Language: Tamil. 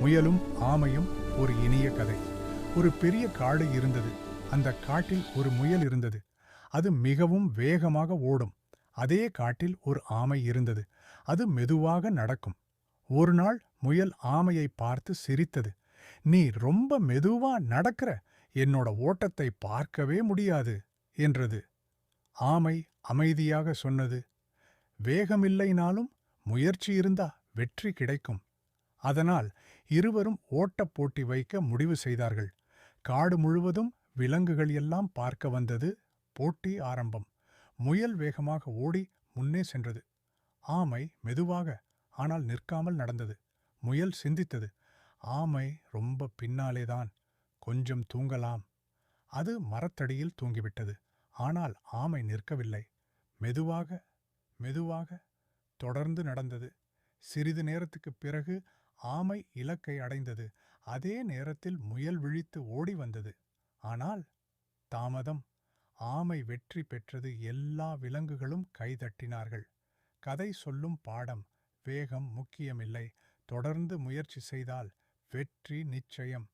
முயலும் ஆமையும் ஒரு இனிய கதை. ஒரு பெரிய காடு இருந்தது. அந்த காட்டில் ஒரு முயல் இருந்தது. அது மிகவும் வேகமாக ஓடும். அதே காட்டில் ஒரு ஆமை இருந்தது. அது மெதுவாக நடக்கும். ஒரு நாள் முயல் ஆமையை பார்த்து சிரித்தது. "நீ ரொம்ப மெதுவா நடக்கிற. என்னோட ஓட்டத்தை பார்க்கவே முடியாது" என்றது. ஆமை அமைதியாக சொன்னது, "வேகமில்லைனாலும் முயற்சி இருந்தா வெற்றி கிடைக்கும்." அதனால் இருவரும் ஓட்டப் போட்டி வைக்க முடிவு செய்தார்கள். காடு முழுவதும் விலங்குகள் எல்லாம் பார்க்க வந்தது. போட்டி ஆரம்பம். முயல் வேகமாக ஓடி முன்னே சென்றது. ஆமை மெதுவாக, ஆனால் நிற்காமல் நடந்தது. முயல் சிந்தித்தது, ஆமை ரொம்ப பின்னாலேதான், கொஞ்சம் தூங்கலாம். அது மரத்தடியில் தூங்கிவிட்டது. ஆனால் ஆமை நிற்கவில்லை. மெதுவாக மெதுவாக தொடர்ந்து நடந்தது. சிறிது நேரத்துக்குப் பிறகு ஆமை இலக்கை அடைந்தது. அதே நேரத்தில் முயல் விழித்து ஓடி வந்தது. ஆனால் தாமதம். ஆமை வெற்றி பெற்றது. எல்லா விலங்குகளும் கைதட்டினார்கள். கதை சொல்லும் பாடம்: வேகம் முக்கியமில்லை. தொடர்ந்து முயற்சி செய்தால் வெற்றி நிச்சயம்.